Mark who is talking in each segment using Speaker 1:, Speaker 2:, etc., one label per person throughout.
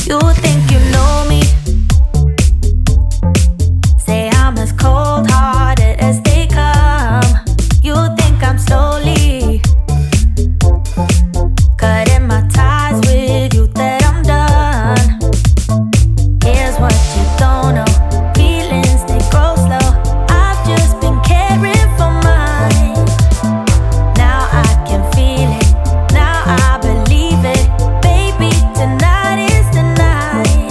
Speaker 1: You think you know me. Say I'm as cold-hearted as they come. You think I'm slowly cutting my ties with you, that I'm done. Here's what you don't know. Feelings, they grow slow. I've just been caring for mine. Now I can feel it. Now I believe it. Baby, tonight is the night.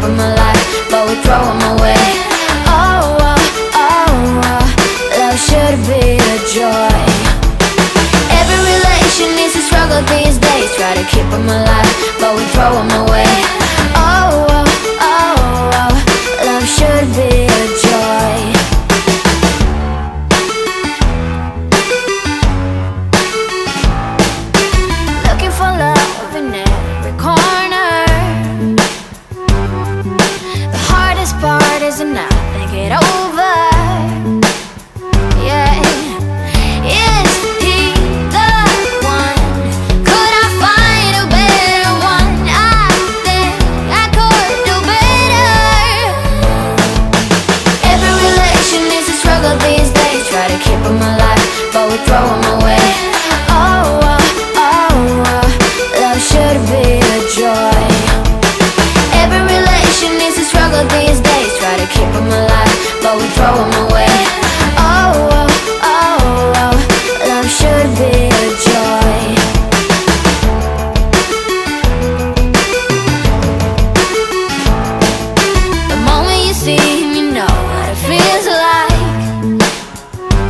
Speaker 1: them alive, but we throw them away. Oh, oh, oh, oh, love should be a joy. Every relation needs a struggle these days. Try to keep them alive, but we throw them away. Oh, oh, oh, oh, love should be a joy. Looking for love in every corner. The hardest part is to not think it over. Yeah. Is he the one? Could I find a better one? I think I could do better. Every relation is a struggle these days. Try to keep them alive, but we throw them away. Oh, oh, oh, oh, love should be a joy. Every relation is a struggle these days. Try to keep them alive, but we throw them away. Oh, oh, oh, oh, love should be a joy. The moment you see him, you know what it feels like.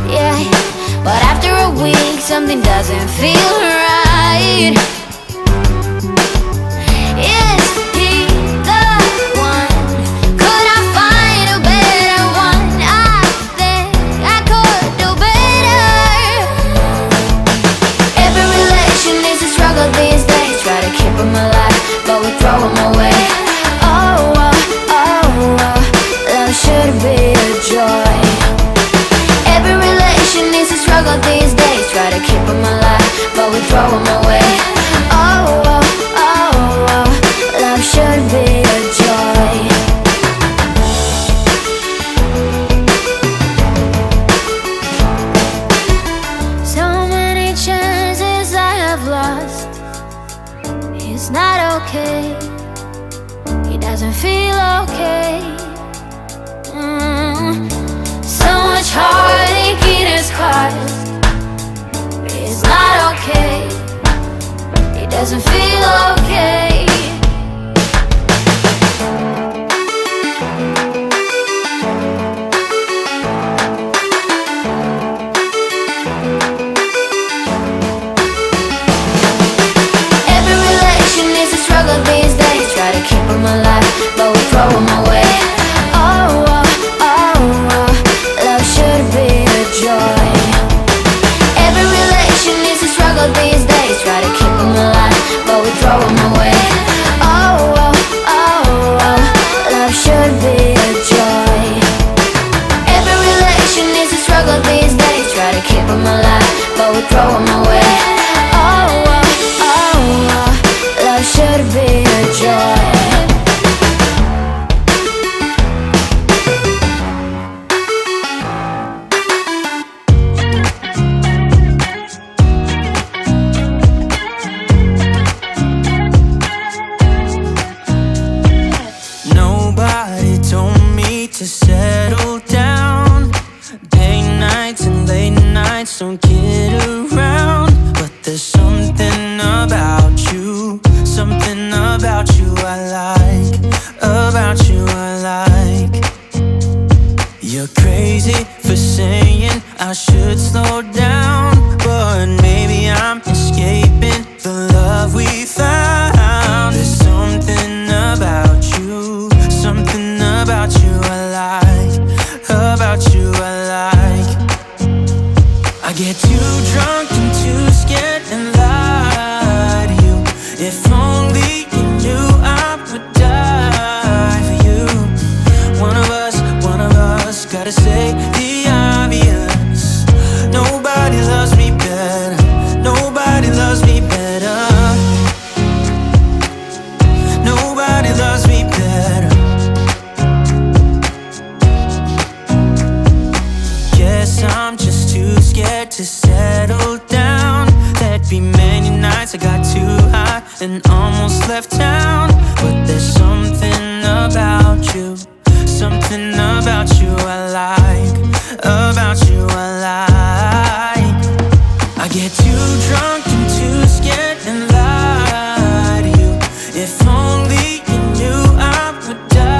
Speaker 1: Yeah, but after a week, something doesn't feel right. Is he the one? Could I find a better one? I think I could do better. Every relation is a struggle these days. Try to keep them alive, but we throw them away. Oh, oh, oh, oh, love should be a joy. Every relation is a struggle these days. Try to keep them alive, but we throw them away. Oh, oh, oh, oh, love should be a joy. So many chances I have lost. It's not okay. He doesn't feel okay. So much heartache it has caused. It's not okay. He doesn't feel okay. Every relation is a struggle these days. Try to keep them alive, but we throw them away. Oh, oh, oh, oh, love should be a joy. Every relation is a struggle these days. Try to keep them alive, but we throw them away. Oh, oh, oh, oh, love should be a joy. Every relation is a struggle these days. Try to keep them alive, but we throw them away. Oh, oh, oh, oh, love should be a joy.
Speaker 2: Nobody told me to settle down. Day nights and late nights don't get around. But there's something about you, something about you I like, about you I like. You're crazy for saying I should slow down, but maybe I'm escaping the love we found. There's something about you, something about you I like, about you I like. I get too drunk and too scared and lie to you. If only you knew I would die for you. One of us gotta say the obvious. Nobody loves me better, nobody loves me better. Nobody loves me better. Guess I'm just too scared to settle down. There'd be many nights I got too high and almost left town. But there's something about you, something about you I like, about you I like. I get too drunk and too scared and lie to you. If only you knew I would die.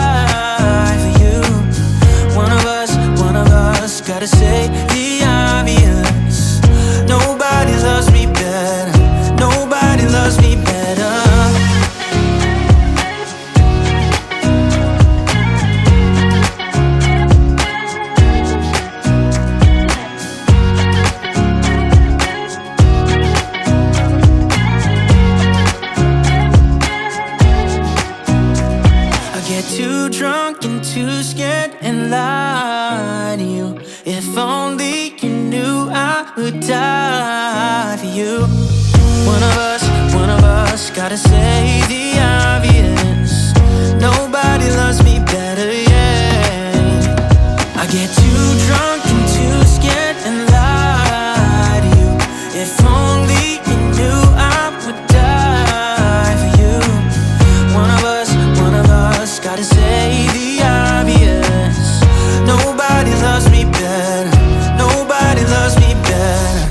Speaker 2: the obvious. Nobody loves me better. Nobody loves me better. Too drunk and too scared and lie to you. If only you knew I would die for you. One of us gotta say the obvious. Nobody loves me better, yeah. I get too drunk and too scared and lie to you. If only you knew I would die for you. One of us gotta say the obvious. Nobody loves me better. Nobody loves me better.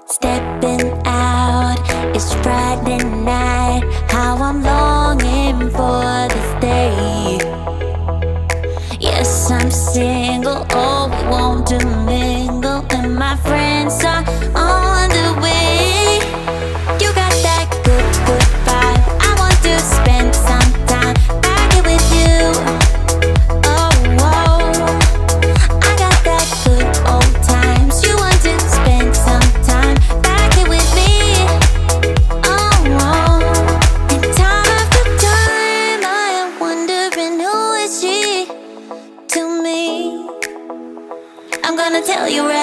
Speaker 1: Stepping out, it's Friday night. How I'm longing for this day. Yes, I'm single, oh, we want to mingle, and my friends are on the way. You got that good, good vibe. I want to spend some time back here with you. Oh, whoa. I got that good old times. You want to spend some time back here with me. Oh, whoa. And time after time, I am wondering who is she to me. I'm gonna tell you right